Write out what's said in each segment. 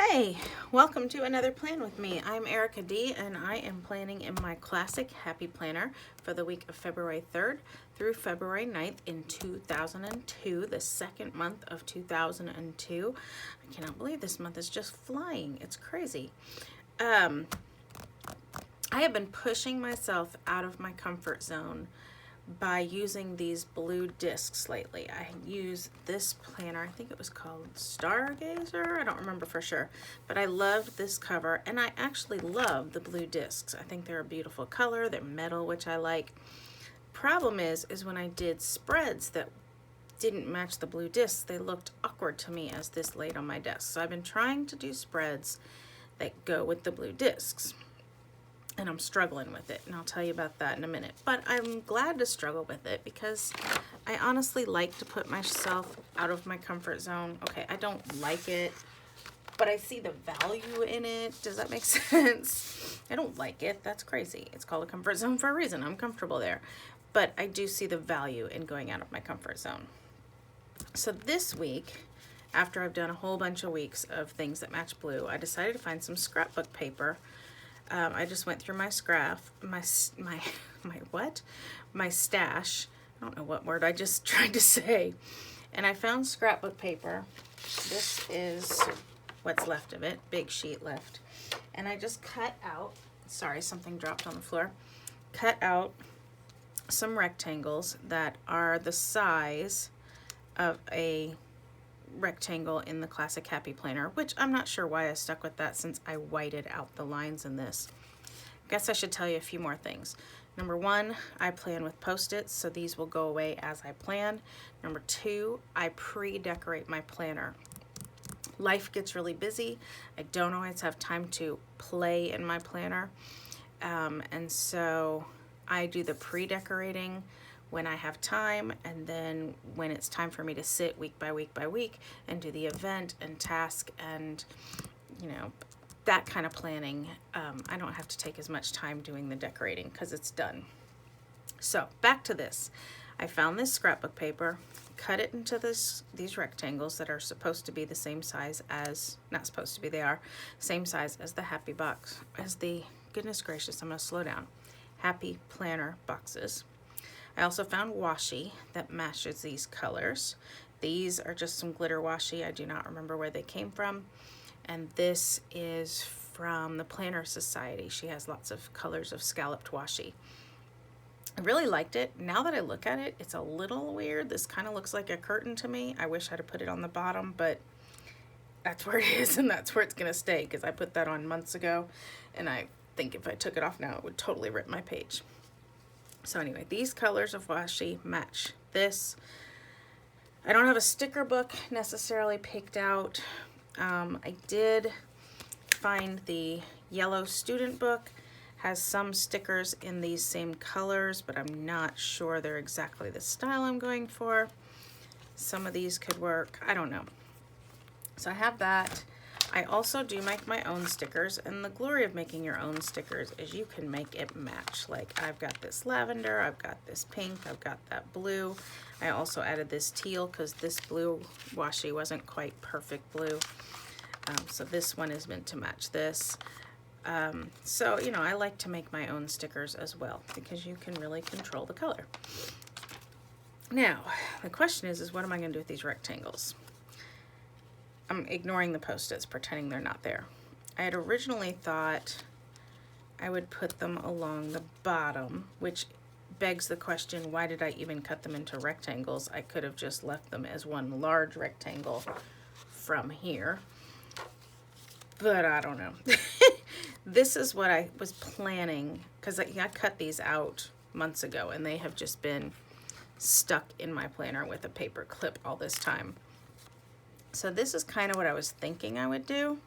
Hey, welcome to another plan with me. I'm Erica D and I am planning in my classic Happy Planner for the week of February 3rd through February 9th in 2002, the second month of 2002. I cannot believe this month is just flying. It's crazy. I have been pushing myself out of my comfort zone by using these blue discs lately. I use this planner, I think it was called Stargazer, I don't remember for sure, but I loved this cover and I actually love the blue discs. I think they're a beautiful color, they're metal, which I like. Problem is when I did spreads that didn't match the blue discs, they looked awkward to me as this laid on my desk. So I've been trying to do spreads that go with the blue discs. And I'm struggling with it, and I'll tell you about that in a minute. But I'm glad to struggle with it because I honestly like to put myself out of my comfort zone. Okay, I don't like it, but I see the value in it. Does that make sense? I don't like it. That's crazy. It's called a comfort zone for a reason. I'm comfortable there. But I do see the value in going out of my comfort zone. So this week, after I've done a whole bunch of weeks of things that match blue, I decided to find some scrapbook paper. I just went through my my stash. I don't know what word I just tried to say. And I found scrapbook paper. This is what's left of it, big sheet left. And I just cut out, sorry, something dropped on the floor. Cut out some rectangles that are the size of a rectangle in the classic Happy Planner, which I'm not sure why I stuck with that since I whited out the lines in this. Guess I should tell you a few more things. Number one, I plan with Post-its, so these will go away as I plan. Number two, I pre-decorate my planner. Life gets really busy. I don't always have time to play in my planner, and so I do the pre-decorating when I have time, and then when it's time for me to sit week by week by week and do the event and task and, you know, that kind of planning, I don't have to take as much time doing the decorating because it's done. So back to this. I found this scrapbook paper, cut it into these rectangles that are supposed to be the same size as, not supposed to be, they are same size as the Happy box, as the, goodness gracious, I'm gonna slow down, Happy Planner boxes. I also found washi that matches these colors. These are just some glitter washi. I do not remember where they came from. And this is from the Planner Society. She has lots of colors of scalloped washi. I really liked it. Now that I look at it, it's a little weird. This kind of looks like a curtain to me. I wish I'd have put it on the bottom, but that's where it is and that's where it's gonna stay because I put that on months ago and I think if I took it off now, it would totally rip my page. So anyway, these colors of washi match this. I don't have a sticker book necessarily picked out. I did find the yellow student book, has some stickers in these same colors, but I'm not sure they're exactly the style I'm going for. Some of these could work, I don't know. So I have that. I also do make my own stickers, and the glory of making your own stickers is you can make it match. Like I've got this lavender, I've got this pink, I've got that blue. I also added this teal because this blue washi wasn't quite perfect blue. So this one is meant to match this. So, you know, I like to make my own stickers as well because you can really control the color. Now, the question is what am I going to do with these rectangles? I'm ignoring the Post-its, pretending they're not there. I had originally thought I would put them along the bottom, which begs the question, why did I even cut them into rectangles? I could have just left them as one large rectangle from here, but I don't know. This is what I was planning, because I cut these out months ago and they have just been stuck in my planner with a paper clip all this time. So this is kind of what I was thinking I would do,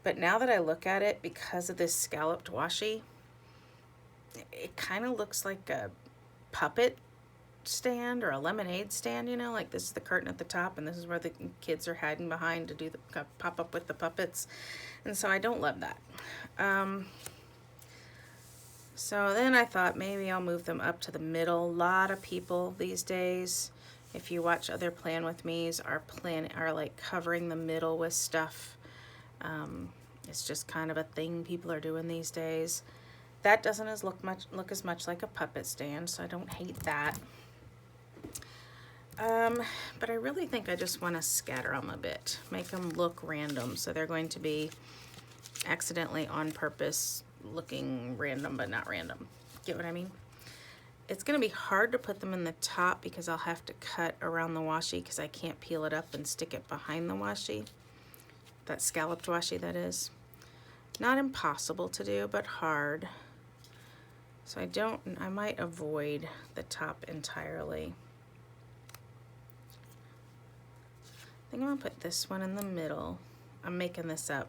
but now that I look at it, because of this scalloped washi, it kind of looks like a puppet stand or a lemonade stand, you know, like this is the curtain at the top and this is where the kids are hiding behind to do the pop up with the puppets, and so I don't love that. So then I thought maybe I'll move them up to the middle. A lot of people these days, if you watch other Plan With Me's, are like covering the middle with stuff It's just kind of a thing people are doing these days. That doesn't look as much like a puppet stand, so I don't hate that. But I really think I just want to scatter them a bit, make them look random. So they're going to be accidentally on purpose looking random, but not random. Get what I mean? It's going to be hard to put them in the top because I'll have to cut around the washi because I can't peel it up and stick it behind the washi. That scalloped washi, that is. Not impossible to do, but hard. So I might avoid the top entirely. I think I'm gonna put this one in the middle. I'm making this up.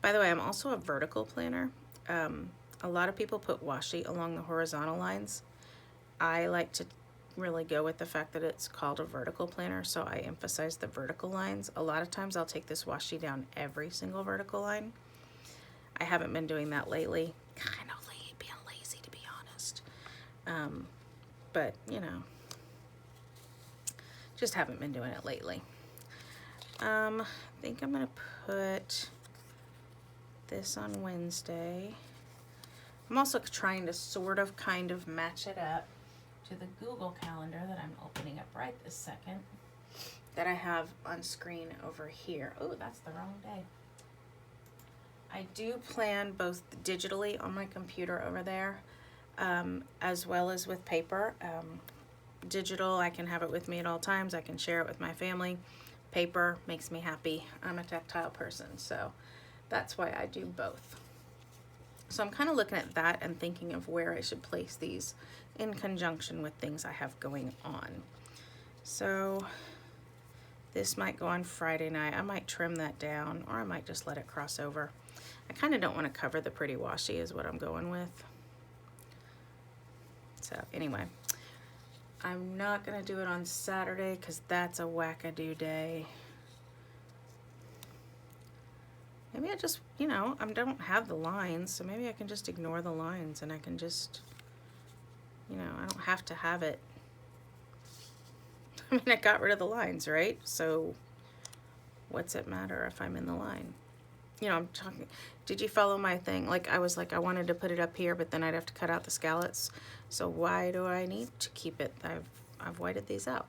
By the way, I'm also a vertical planner. A lot of people put washi along the horizontal lines. I like to really go with the fact that it's called a vertical planner, so I emphasize the vertical lines. A lot of times I'll take this washi down every single vertical line. I haven't been doing that lately. Kind of being lazy, to be honest. But, you know, just haven't been doing it lately. I think I'm going to put this on Wednesday. I'm also trying to sort of kind of match it up to the Google Calendar that I'm opening up right this second that I have on screen over here. Oh, that's the wrong day. I do plan both digitally on my computer over there, as well as with paper. Digital, I can have it with me at all times. I can share it with my family. Paper makes me happy. I'm a tactile person, so that's why I do both. So I'm kind of looking at that and thinking of where I should place these in conjunction with things I have going on. So this might go on Friday night. I might trim that down, or I might just let it cross over. I kind of don't want to cover the pretty washi is what I'm going with. So anyway, I'm not going to do it on Saturday because that's a wackadoo day. Maybe I just, you know, I don't have the lines, so maybe I can just ignore the lines and I can just, you know, I don't have to have it. I mean, I got rid of the lines, right? So what's it matter if I'm in the line? You know, I'm talking, did you follow my thing? Like, I was like, I wanted to put it up here, but then I'd have to cut out the scallops. So why do I need to keep it? I've whited these out,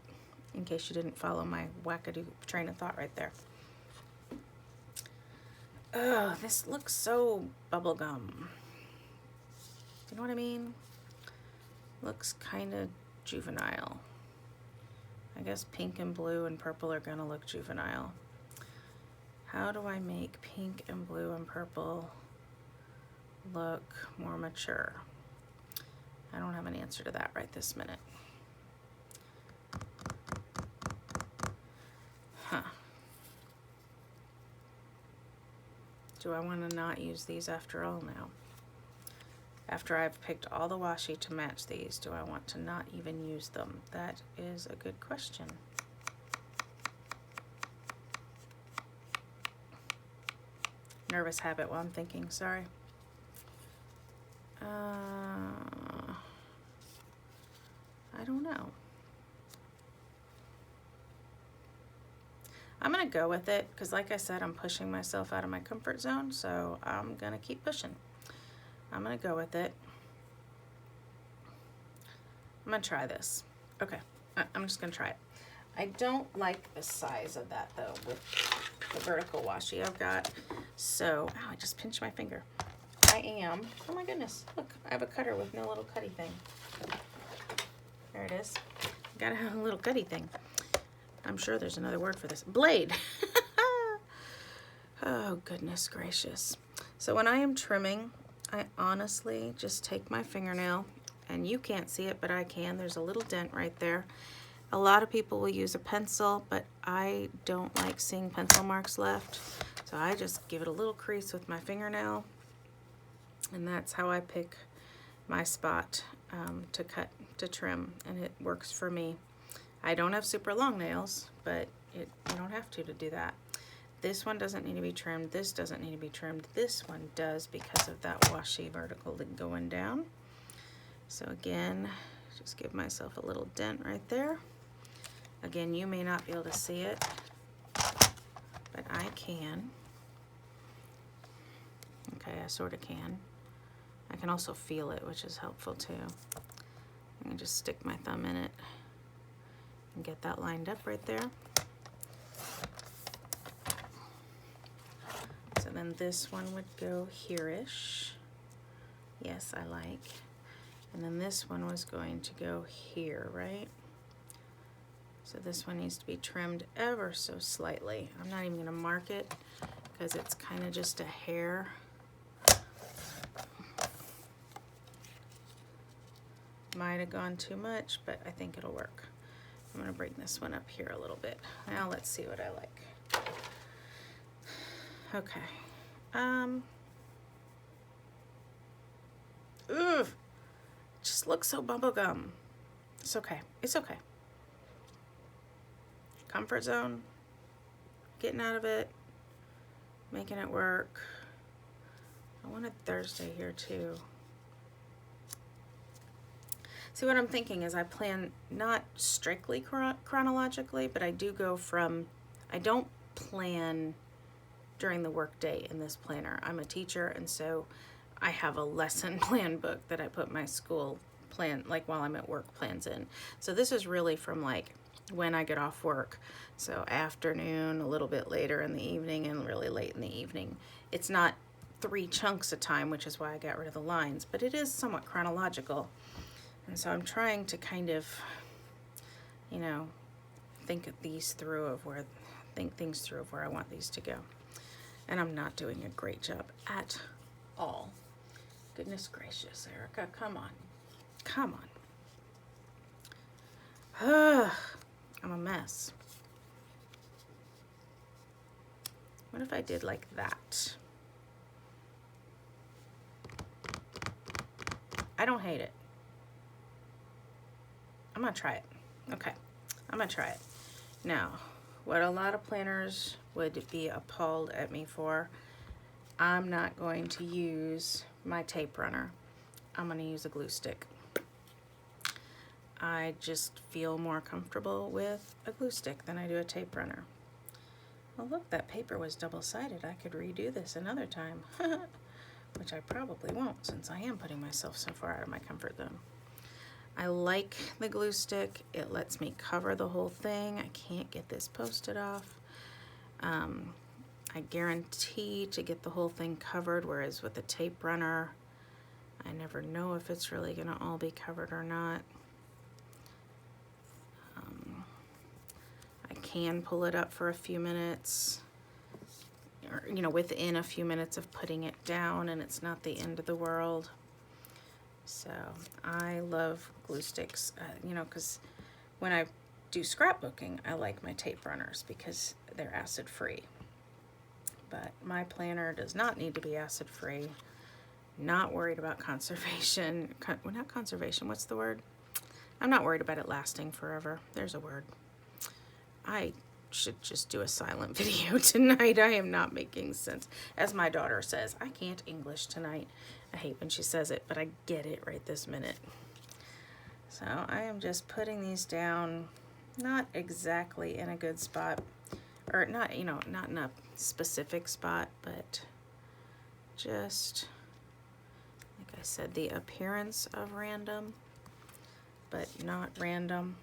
in case you didn't follow my wackadoo train of thought right there. Oh, this looks so bubblegum. You know what I mean? Looks kind of juvenile. I guess pink and blue and purple are gonna look juvenile. How do I make pink and blue and purple look more mature? I don't have an answer to that right this minute. Huh. Do I want to not use these after all now? After I've picked all the washi to match these, do I want to not even use them? That is a good question. Nervous habit while I'm thinking, sorry. I don't know. I'm gonna go with it because, like I said, I'm pushing myself out of my comfort zone, so I'm gonna keep pushing. I'm gonna go with it. I'm gonna try this. Okay, I'm just gonna try it. I don't like the size of that though with the vertical washi I've got. So, ow, I just pinched my finger. Oh my goodness, look, I have a cutter with no little cutty thing. There it is. Gotta have a little cutty thing. I'm sure there's another word for this. Blade. Oh, goodness gracious. So when I am trimming, I honestly just take my fingernail, and you can't see it, but I can. There's a little dent right there. A lot of people will use a pencil, but I don't like seeing pencil marks left. So I just give it a little crease with my fingernail, and that's how I pick my spot to trim, and it works for me. I don't have super long nails, but you don't have to do that. This one doesn't need to be trimmed. This doesn't need to be trimmed. This one does because of that washi vertical going down. So again, just give myself a little dent right there. Again, you may not be able to see it, but I can. Okay, I sort of can. I can also feel it, which is helpful too. I'm gonna just stick my thumb in it and get that lined up right there. So then this one would go here-ish. Yes, I like. And then this one was going to go here, right? So this one needs to be trimmed ever so slightly. I'm not even gonna mark it because it's kind of just a hair. Might have gone too much, but I think it'll work. I'm gonna bring this one up here a little bit. Now let's see what I like. Okay. Ugh. Just looks so bubblegum. It's okay. It's okay. Comfort zone. Getting out of it. Making it work. I wanted Thursday here too. See, what I'm thinking is I plan not strictly chronologically, but I do go from, I don't plan during the workday in this planner. I'm a teacher, and so I have a lesson plan book that I put my school plan, like while I'm at work, plans in. So this is really from like when I get off work. So afternoon, a little bit later in the evening, and really late in the evening. It's not 3 chunks of time, which is why I got rid of the lines, but it is somewhat chronological. And so I'm trying to kind of, you know, think things through of where I want these to go. And I'm not doing a great job at all. Goodness gracious, Erica, come on. Come on. I'm a mess. What if I did like that? I don't hate it. I'm gonna try it. Okay, I'm gonna try it. Now, what a lot of planners would be appalled at me for, I'm not going to use my tape runner. I'm gonna use a glue stick. I just feel more comfortable with a glue stick than I do a tape runner. Well, look, that paper was double-sided. I could redo this another time, which I probably won't, since I am putting myself so far out of my comfort zone. I like the glue stick. It lets me cover the whole thing. I can't get this posted off. I guarantee to get the whole thing covered, whereas with the tape runner, I never know if it's really gonna all be covered or not. I can pull it up for a few minutes, or, you know, within a few minutes of putting it down, and it's not the end of the world. So I love glue sticks, you know, because when I do scrapbooking, I like my tape runners because they're acid free. But my planner does not need to be acid free. Not worried about conservation. Well, not conservation, what's the word? I'm not worried about it lasting forever. There's a word. I should just do a silent video tonight. I am not making sense. As my daughter says, I can't English tonight. I hate when she says it, but I get it right this minute. So I am just putting these down, not exactly in a good spot, or not, you know, not in a specific spot, but just, like I said, the appearance of random, but not random.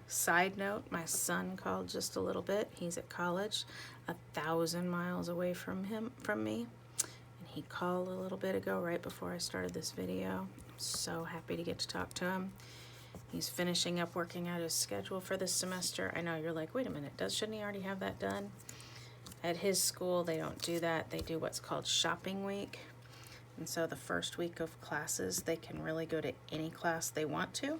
Side note, my son called just a little bit. He's at college, 1,000 miles away from me. And he called a little bit ago, right before I started this video. I'm so happy to get to talk to him. He's finishing up working out his schedule for this semester. I know you're like, wait a minute, shouldn't he already have that done? At his school, they don't do that. They do what's called shopping week. And so the first week of classes, they can really go to any class they want to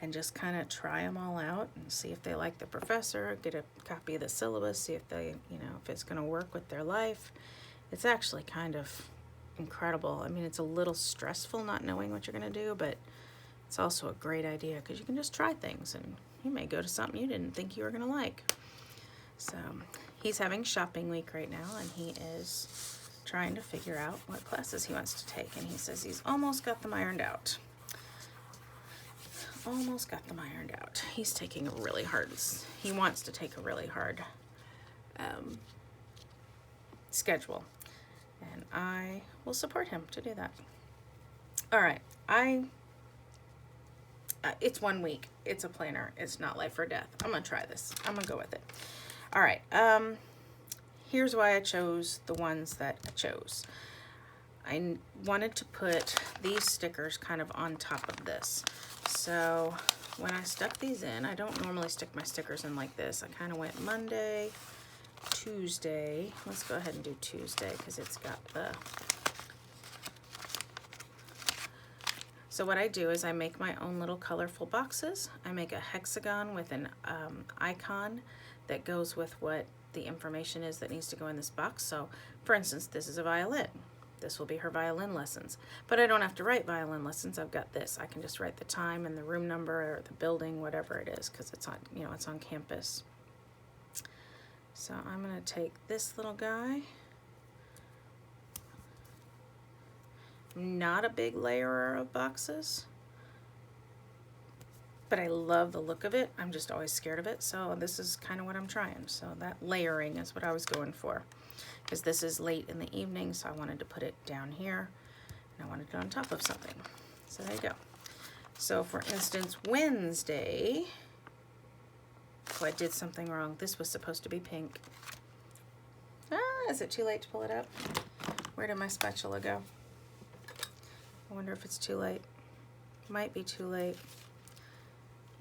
and just kind of try them all out and see if they like the professor, get a copy of the syllabus, see if they, you know, if it's going to work with their life. It's actually kind of incredible. I mean, it's a little stressful not knowing what you're going to do, but it's also a great idea because you can just try things and you may go to something you didn't think you were going to like. So he's having shopping week right now, and he is trying to figure out what classes he wants to take, and he says he's almost got them ironed out. almost got them ironed out. He's taking a really hard, he wants to take a really hard schedule, and I will support him to do that. All right, it's 1 week. It's a planner. It's not life or death. I'm gonna try this. I'm gonna go with it. All right. Here's why I chose the ones that I chose. I wanted to put these stickers kind of on top of this. So when I stuck these in, I don't normally stick my stickers in like this. I kind of went Monday, Tuesday. Let's go ahead and do Tuesday because it's got the... So what I do is I make my own little colorful boxes. I make a hexagon with an icon that goes with what the information is that needs to go in this box. So for instance, this is a violin. This will be her violin lessons, but I don't have to write violin lessons. I've got this. I can just write the time and the room number or the building, whatever it is, because it's on, you know, it's on campus. So I'm going to take this little guy. I'm not a big layerer of boxes, but I love the look of it. I'm just always scared of it. So this is kind of what I'm trying. So that layering is what I was going for, because this is late in the evening. So I wanted to put it down here and I wanted it on top of something. So there you go. So for instance, Wednesday, oh, I did something wrong. This was supposed to be pink. Is it too late to pull it up? Where did my spatula go? I wonder if it's too late. Might be too late.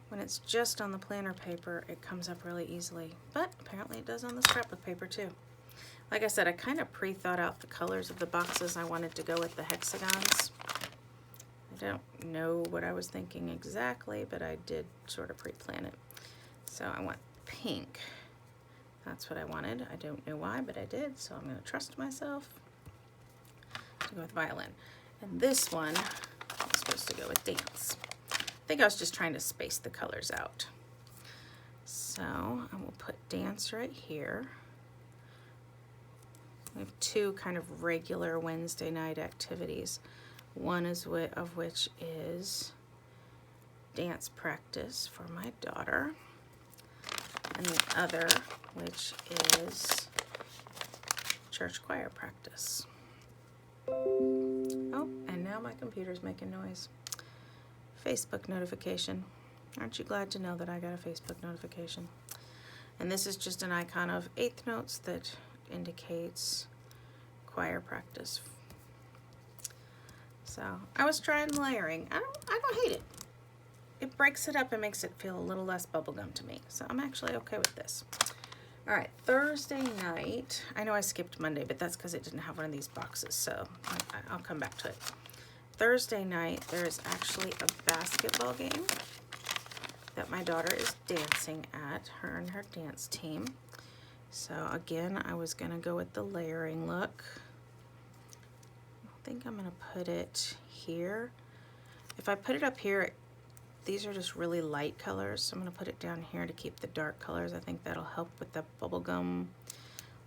When it's just on the planner paper, it comes up really easily, but apparently it does on the scrapbook paper too. Like I said, I kind of pre-thought out the colors of the boxes I wanted to go with the hexagons. I don't know what I was thinking exactly, but I did sort of pre-plan it. So I want pink. That's what I wanted. I don't know why, but I did, so I'm going to trust myself to go with violin. And this one is supposed to go with dance. I think I was just trying to space the colors out. So I will put dance right here. We have two kind of regular Wednesday night activities. One is of which is dance practice for my daughter, and the other which is church choir practice. Oh, and now my computer's making noise. Facebook notification. Aren't you glad to know that I got a Facebook notification? And this is just an icon of eighth notes that indicates choir practice. So I was trying layering. I don't hate it. It breaks it up and makes it feel a little less bubblegum to me. So I'm actually okay with this. All right, Thursday night. I know I skipped Monday, but that's because it didn't have one of these boxes, so I'll come back to it. Thursday night, there is actually a basketball game that my daughter is dancing at, her and her dance team. So again, I was gonna go with the layering look. I think I'm gonna put it here. If I put it up here, these are just really light colors, so I'm going to put it down here to keep the dark colors. I think that'll help with the bubblegum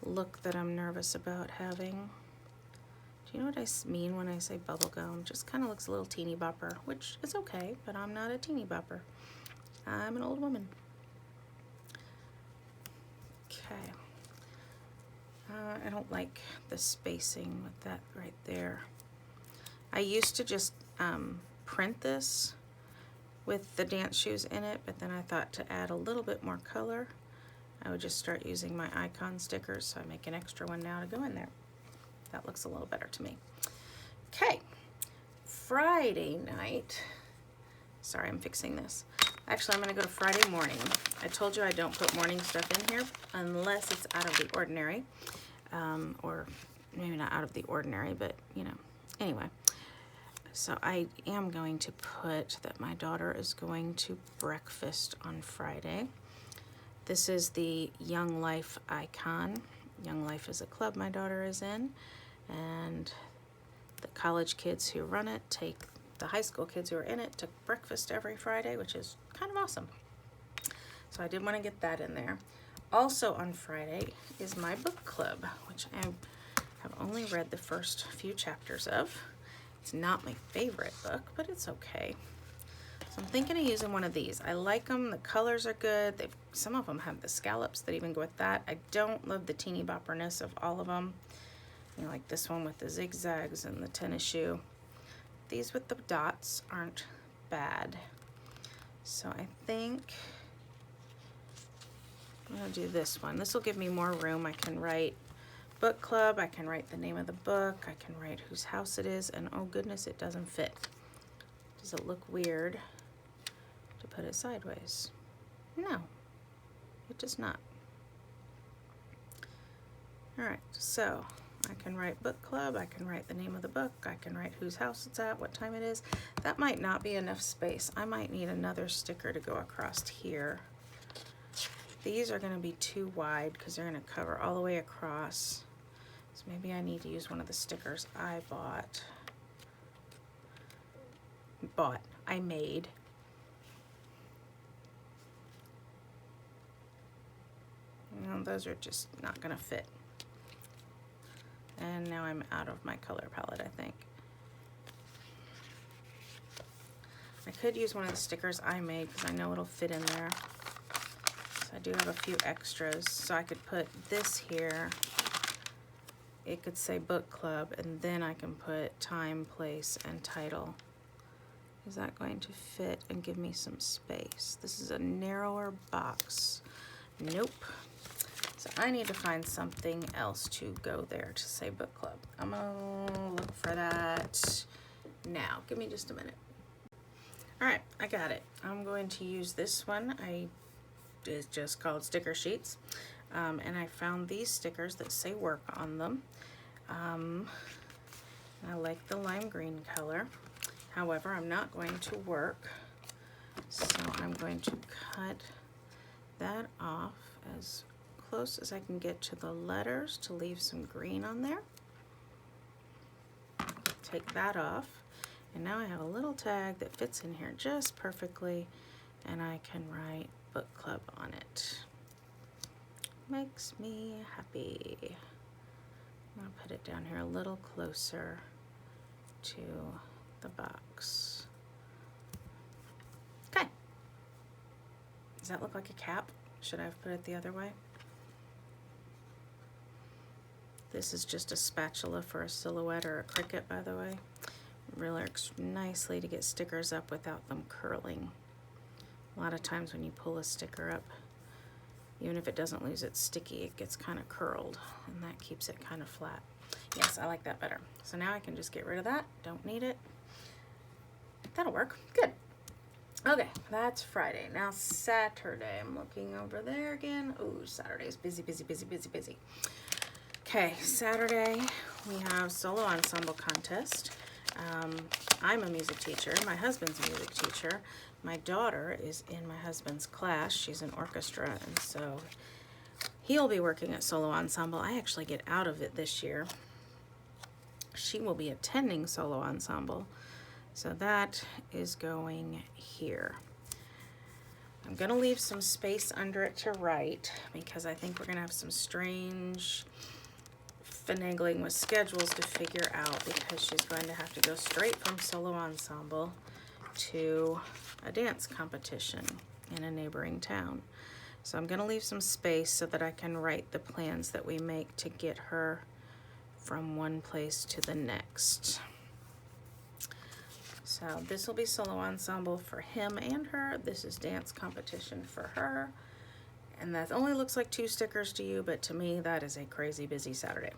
look that I'm nervous about having. Do you know what I mean when I say bubblegum? Just kind of looks a little teeny bopper, which is okay, but I'm not a teeny bopper. I'm an old woman. Okay. I don't like the spacing with that right there. I used to just print this with the dance shoes in it, but then I thought to add a little bit more color, I would just start using my icon stickers, so I make an extra one now to go in there. That looks a little better to me. Okay, Friday night, sorry, I'm fixing this. Actually, I'm gonna go to Friday morning. I told you I don't put morning stuff in here unless it's out of the ordinary, or maybe not out of the ordinary, but you know, anyway. So I am going to put that my daughter is going to breakfast on Friday. This is the Young Life icon. Young Life is a club my daughter is in, and the college kids who run it take the high school kids who are in it to breakfast every Friday, which is kind of awesome. So I did want to get that in there. Also on Friday is my book club, which I have only read the first few chapters of. It's not my favorite book, but it's okay. So I'm thinking of using one of these. I like them. The colors are good. Some of them have the scallops that even go with that. I don't love the teeny bopperness of all of them. You know, like this one with the zigzags and the tennis shoe. These with the dots aren't bad. So I think I'm gonna do this one. This will give me more room. I can write book club, I can write the name of the book, I can write whose house it is, and oh goodness, it doesn't fit. Does it look weird to put it sideways? No, it does not. All right, so I can write book club, I can write the name of the book, I can write whose house it's at, what time it is. That might not be enough space. I might need another sticker to go across here. These are going to be too wide because they're going to cover all the way across. So maybe I need to use one of the stickers I I made. No, those are just not going to fit. And now I'm out of my color palette, I think. I could use one of the stickers I made because I know it'll fit in there. I do have a few extras, so I could put this here. It could say book club, and then I can put time, place, and title. Is that going to fit and give me some space? This is a narrower box. Nope. So I need to find something else to go there to say book club. I'm gonna look for that now. Give me just a minute. All right, I got it. I'm going to use this one. Is just called sticker sheets, and I found these stickers that say work on them. I like the lime green color. However, I'm not going to work, so I'm going to cut that off as close as I can get to the letters to leave some green on there. Take that off, and now I have a little tag that fits in here just perfectly, and I can write book club on it. Makes me happy. I'm gonna put it down here a little closer to the box. Okay. Does that look like a cap? Should I have put it the other way? This is just a spatula for a silhouette or a Cricut, by the way. It really works nicely to get stickers up without them curling. A lot of times when you pull a sticker up, even if it doesn't lose its sticky, it gets kind of curled, and that keeps it kind of flat. Yes, I like that better. So now I can just get rid of that. Don't need it. That'll work. Good. Okay, that's Friday. Now Saturday. I'm looking over there again. Oh, Saturday's busy, busy, busy, busy, busy. Okay, Saturday we have solo ensemble contest. I'm a music teacher. My husband's a music teacher. My daughter is in my husband's class. She's in orchestra, and so he'll be working at solo ensemble. I actually get out of it this year. She will be attending solo ensemble, so that is going here. I'm gonna leave some space under it to write because I think we're gonna have some strange finagling with schedules to figure out, because she's going to have to go straight from solo ensemble to a dance competition in a neighboring town. So I'm going to leave some space so that I can write the plans that we make to get her from one place to the next. So this will be solo ensemble for him and her. This is dance competition for her. And that only looks like 2 stickers to you, but to me that is a crazy busy Saturday.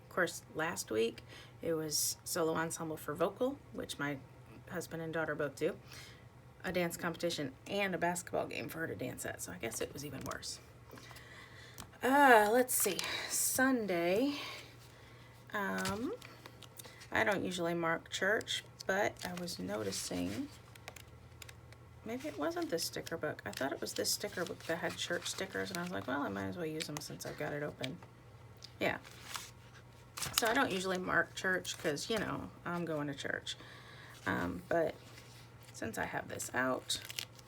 Of course, last week it was solo ensemble for vocal, which my husband and daughter both do, a dance competition, and a basketball game for her to dance at, so I guess it was even worse. Let's see, Sunday, I don't usually mark church, but I was noticing, maybe it wasn't this sticker book. I thought it was this sticker book that had church stickers, and I was like, well, I might as well use them since I've got it open. Yeah. So I don't usually mark church because, you know, I'm going to church. But since I have this out,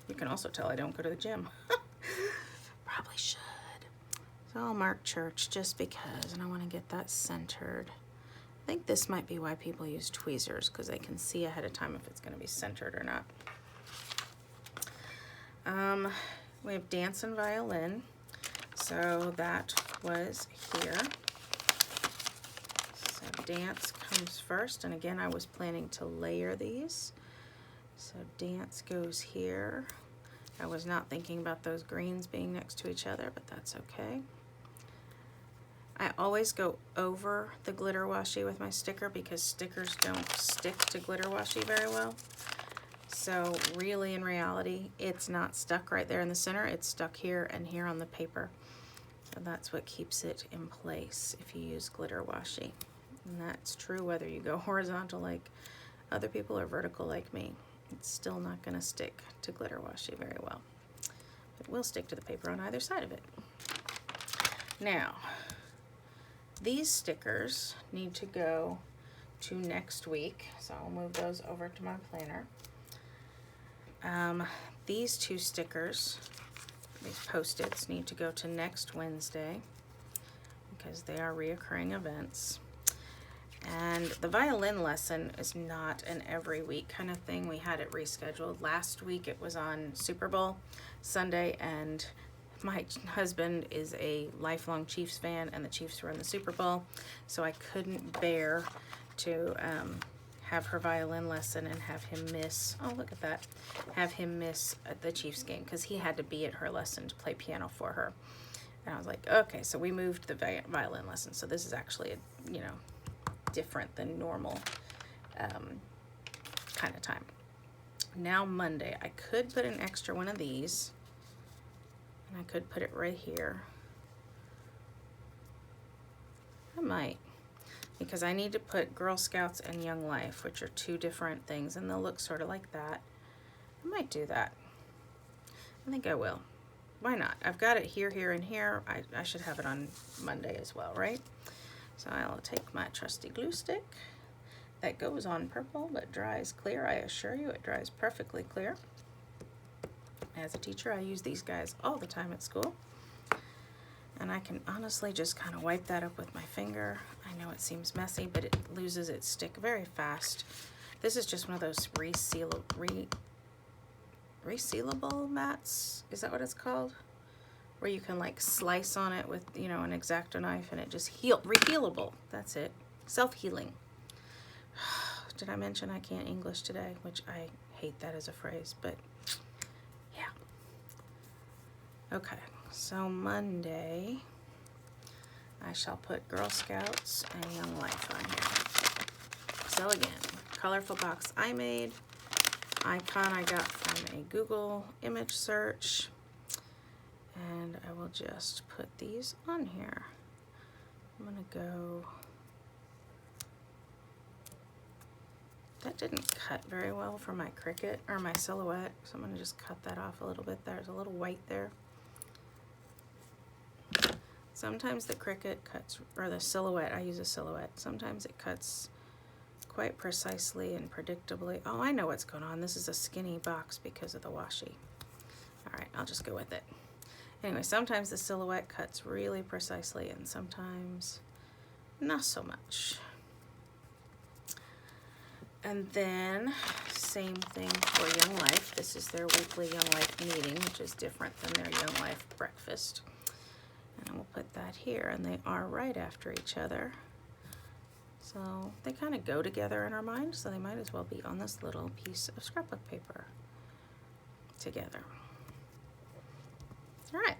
you can also tell I don't go to the gym. Probably should. So I'll mark church just because, and I want to get that centered. I think this might be why people use tweezers, because they can see ahead of time if it's going to be centered or not. We have dance and violin. So that was here. So dance comes first, and again, I was planning to layer these. So dance goes here. I was not thinking about those greens being next to each other, but that's okay. I always go over the glitter washi with my sticker because stickers don't stick to glitter washi very well. So really, in reality, it's not stuck right there in the center. It's stuck here and here on the paper. So that's what keeps it in place if you use glitter washi. And that's true whether you go horizontal like other people or vertical like me. It's still not going to stick to glitter washi very well. It will stick to the paper on either side of it. Now, these stickers need to go to next week, so I'll move those over to my planner. These two stickers, these Post-its, need to go to next Wednesday because they are reoccurring events. And the violin lesson is not an every week kind of thing. We had it rescheduled. Last week it was on Super Bowl Sunday, and my husband is a lifelong Chiefs fan, and the Chiefs were in the Super Bowl, so I couldn't bear to have her violin lesson and have him miss, oh look at that, have him miss the Chiefs game because he had to be at her lesson to play piano for her. And I was like, okay, so we moved the violin lesson. So this is actually, different than normal kind of time. Now Monday, I could put an extra one of these, and I could put it right here. I might, because I need to put Girl Scouts and Young Life, which are two different things, and they'll look sort of like that. I might do that. I think I will. Why not? I've got it here, here, and here. I should have it on Monday as well, right? So I'll take my trusty glue stick that goes on purple but dries clear. I assure you it dries perfectly clear. As a teacher, I use these guys all the time at school. And I can honestly just kind of wipe that up with my finger. I know it seems messy, but it loses its stick very fast. This is just one of those resealable mats. Is that what it's called? Where you can like slice on it with, an X-Acto knife, and it just rehealable. That's it. Self-healing. Did I mention I can't English today? Which I hate that as a phrase, but yeah. Okay, so Monday I shall put Girl Scouts and Young Life on here. So again, colorful box I made. Icon I got from a Google image search. And I will just put these on here. I'm gonna go, that didn't cut very well for my Cricut, or my Silhouette, so I'm gonna just cut that off a little bit. There's a little white there. Sometimes the Cricut cuts, or the Silhouette, I use a Silhouette, sometimes it cuts quite precisely and predictably. Oh, I know what's going on. This is a skinny box because of the washi. All right, I'll just go with it. Anyway, sometimes the Silhouette cuts really precisely and sometimes not so much. And then same thing for Young Life. This is their weekly Young Life meeting, which is different than their Young Life breakfast. And we'll put that here, and they are right after each other. So they kind of go together in our mind, so they might as well be on this little piece of scrapbook paper together. All right,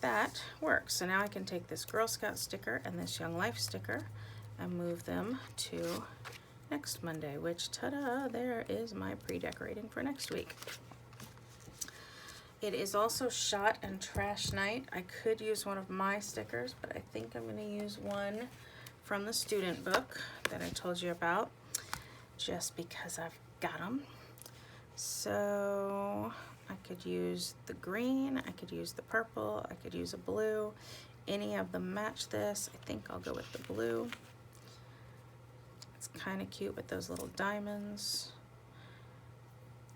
that works. So now I can take this Girl Scout sticker and this Young Life sticker and move them to next Monday, which, ta-da, there is my pre-decorating for next week. It is also shot and trash night. I could use one of my stickers, but I think I'm going to use one from the student book that I told you about, just because I've got them. So I could use the green, I could use the purple, I could use a blue. Any of them match this. I think I'll go with the blue. It's kind of cute with those little diamonds.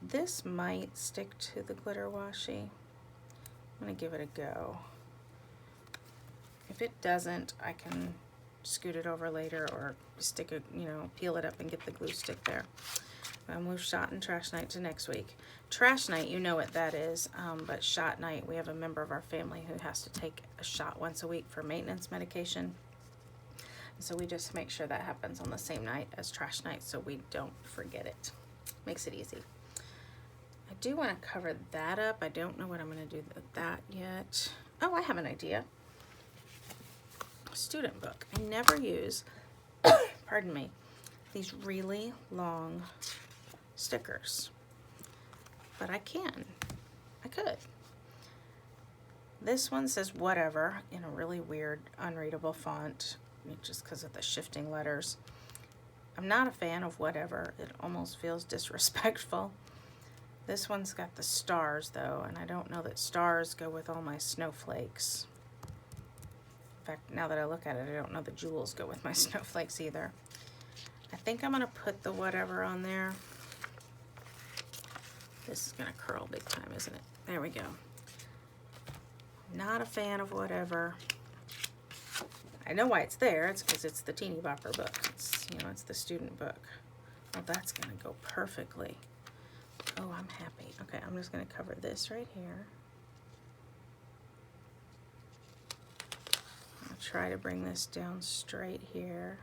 This might stick to the glitter washi. I'm gonna give it a go. If it doesn't, I can scoot it over later or stick it, peel it up and get the glue stick there. I'll move shot and trash night to next week. Trash night, you know what that is, but shot night, we have a member of our family who has to take a shot once a week for maintenance medication. So we just make sure that happens on the same night as trash night so we don't forget it. Makes it easy. I do want to cover that up. I don't know what I'm going to do with that yet. Oh, I have an idea. Student book. I never use, pardon me, these really long stickers. But I can. I could. This one says whatever in a really weird, unreadable font, just because of the shifting letters. I'm not a fan of whatever. It almost feels disrespectful. This one's got the stars though, and I don't know that stars go with all my snowflakes. In fact, now that I look at it, I don't know the jewels go with my snowflakes either. I think I'm gonna put the whatever on there. This is gonna curl big time, isn't it? There we go. Not a fan of whatever. I know why it's there. It's because it's the Teeny Bopper book. It's, you know, it's the student book. Oh, that's gonna go perfectly. Oh, I'm happy. Okay, I'm just gonna cover this right here. I'll try to bring this down straight here.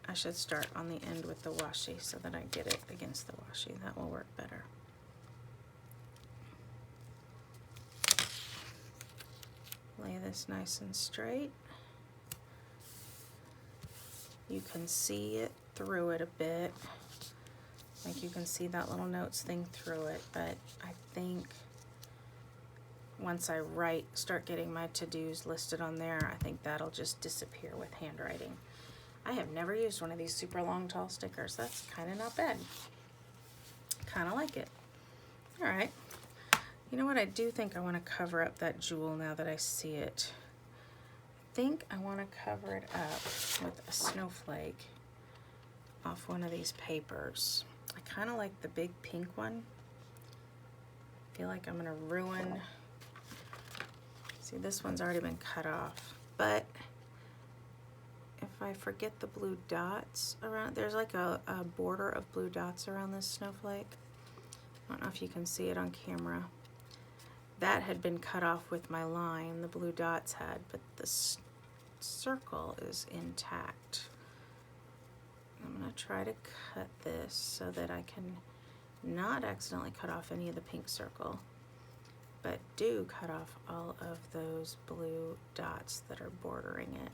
I should start on the end with the washi so that I get it against the washi. That will work better. Lay this nice and straight. You can see it through it a bit. Like you can see that little notes thing through it, but I think once I start getting my to-dos listed on there, I think that'll just disappear with handwriting. I have never used one of these super long, tall stickers. That's kind of not bad. Kind of like it. All right. You know what? I do think I want to cover up that jewel now that I see it. I think I want to cover it up with a snowflake off one of these papers. I kind of like the big pink one. I feel like I'm going to ruin... See, this one's already been cut off, but if I forget the blue dots around, there's like a border of blue dots around this snowflake. I don't know if you can see it on camera. That had been cut off with my line, the blue dots had, but the circle is intact. I'm going to try to cut this so that I can not accidentally cut off any of the pink circle, but do cut off all of those blue dots that are bordering it.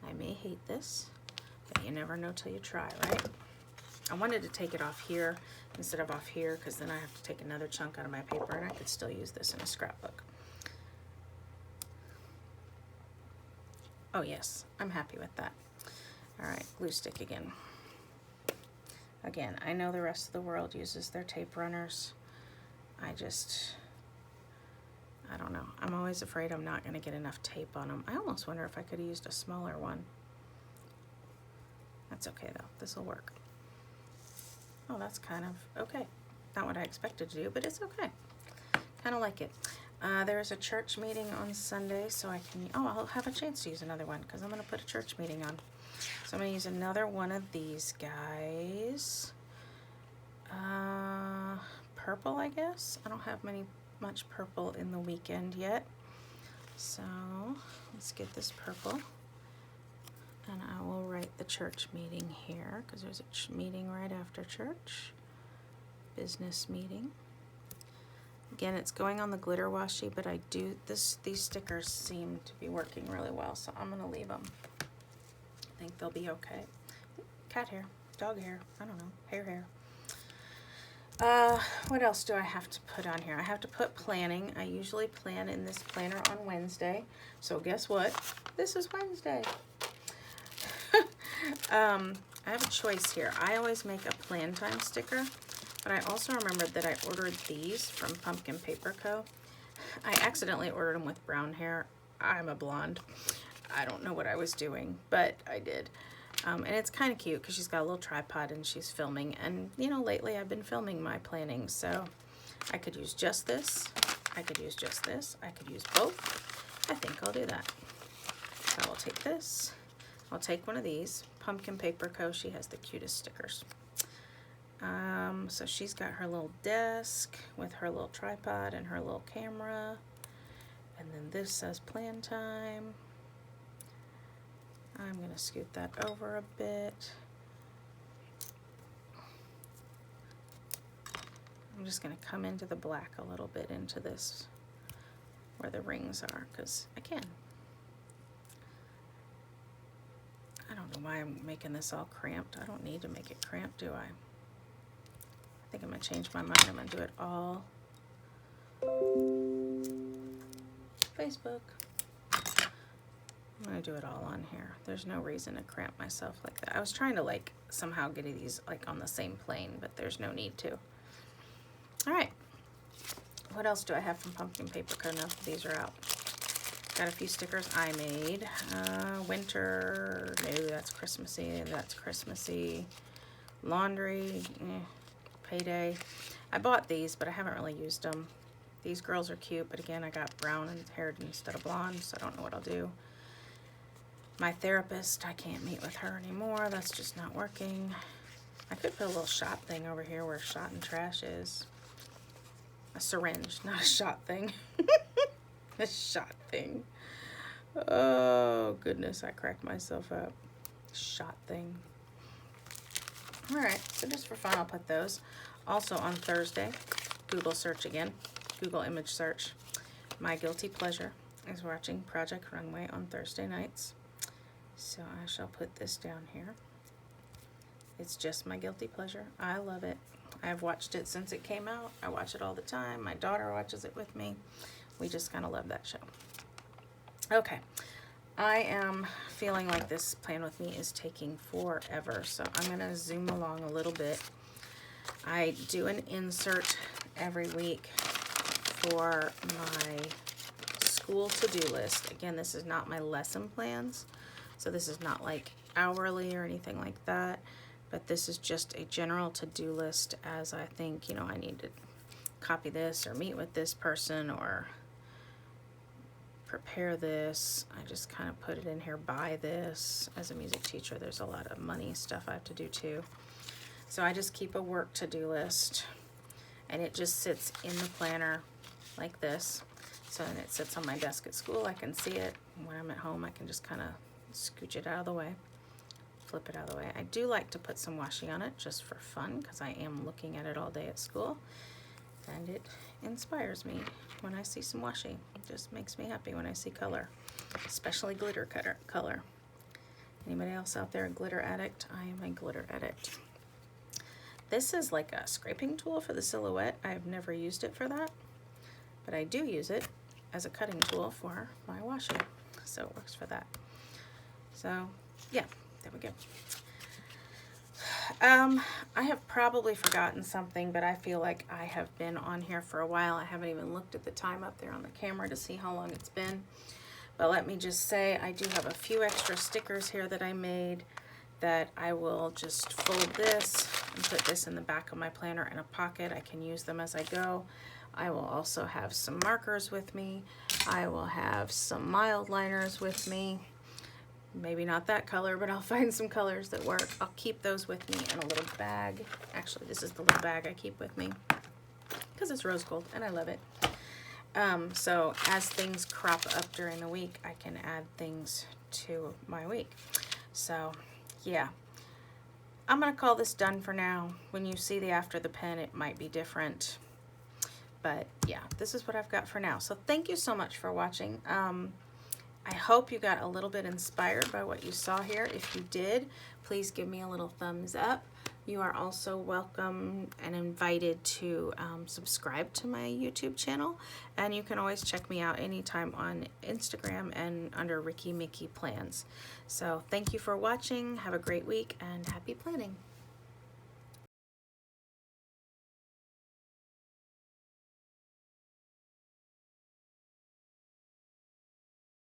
I may hate this, but you never know till you try, right? I wanted to take it off here instead of off here because then I have to take another chunk out of my paper and I could still use this in a scrapbook. Oh yes, I'm happy with that. All right, glue stick again. Again, I know the rest of the world uses their tape runners. I don't know. I'm always afraid I'm not going to get enough tape on them. I almost wonder if I could have used a smaller one. That's okay though. This will work. Oh, that's kind of okay. Not what I expected to do, but it's okay. Kind of like it. There's a church meeting on Sunday, so I can... Oh, I'll have a chance to use another one because I'm going to put a church meeting on. So I'm going to use another one of these guys. Purple, I guess. I don't have much purple in the weekend yet. So let's get this purple. And I will write the church meeting here because there's a meeting right after church. Business meeting. Again, it's going on the glitter washi, but these stickers seem to be working really well, so I'm gonna leave them. I think they'll be okay. Cat hair, dog hair, I don't know, hair. What else do I have to put on here? I have to put planning. I usually plan in this planner on Wednesday, so guess what? This is Wednesday. I have a choice here. I always make a plan time sticker, but I also remembered that I ordered these from Pumpkin Paper Co. I accidentally ordered them with brown hair. I'm a blonde. I don't know what I was doing, but I did. And it's kind of cute because she's got a little tripod and she's filming. And, you know, lately I've been filming my planning, so I could use just this. I could use just this. I could use both. I think I'll do that. I will take this. I'll take one of these. Pumpkin Paper Co. She has the cutest stickers. So she's got her little desk with her little tripod and her little camera. And then this says plan time. I'm going to scoot that over a bit. I'm just going to come into the black a little bit into this where the rings are, because I can. I don't know why I'm making this all cramped. I don't need to make it cramped, do I? I think I'm going to change my mind. I'm going to do it all Facebook. I'm going to do it all on here. There's no reason to cramp myself like that. I was trying to like somehow get these like on the same plane, but there's no need to. All right. What else do I have from Pumpkin Paper Co? Now these are out. Got a few stickers I made. Winter, no, that's Christmassy. That's Christmassy. Laundry, payday. I bought these, but I haven't really used them. These girls are cute, but again, I got brown haired instead of blonde, so I don't know what I'll do. My therapist, I can't meet with her anymore. That's just not working. I could put a little shot thing over here where shot and trash is. A syringe, not a shot thing. A shot thing. Oh, goodness, I cracked myself up. Shot thing. All right, so just for fun, I'll put those. Also on Thursday, Google search again. Google image search. My guilty pleasure is watching Project Runway on Thursday nights. So I shall put this down here. It's just my guilty pleasure. I love it. I've watched it since it came out. I watch it all the time. My daughter watches it with me. We just kind of love that show. Okay. I am feeling like this plan with me is taking forever, so I'm going to zoom along a little bit. I do an insert every week for my school to-do list. Again, this is not my lesson plans, so this is not like hourly or anything like that, but this is just a general to-do list as I think, you know, I need to copy this or meet with this person or prepare this. I just kind of put it in here, buy this. As a music teacher, there's a lot of money stuff I have to do too. So I just keep a work to-do list, and it just sits in the planner like this. So then it sits on my desk at school. I can see it. When I'm at home, I can just kind of scooch it out of the way, flip it out of the way. I do like to put some washi on it just for fun because I am looking at it all day at school, and it inspires me when I see some washi. It just makes me happy when I see color, especially glitter color. Anybody else out there a glitter addict? I am a glitter addict. This is like a scraping tool for the silhouette. I've never used it for that, but I do use it as a cutting tool for my washi, so it works for that. So yeah, there we go. I have probably forgotten something, but I feel like I have been on here for a while. I haven't even looked at the time up there on the camera to see how long it's been. But let me just say, I do have a few extra stickers here that I made that I will just fold this and put this in the back of my planner in a pocket. I can use them as I go. I will also have some markers with me. I will have some mild liners with me. Maybe not that color, but I'll find some colors that work. I'll keep those with me in a little bag. Actually, this is the little bag I keep with me because it's rose gold and I love it. So as things crop up during the week, I can add things to my week. So yeah, I'm gonna call this done for now. When you see the after the pen, it might be different, but yeah, this is what I've got for now. So thank you so much for watching. I hope you got a little bit inspired by what you saw here. If you did, please give me a little thumbs up. You are also welcome and invited to subscribe to my YouTube channel, and you can always check me out anytime on Instagram and under Ricky Mickey Plans. So thank you for watching. Have a great week and happy planning.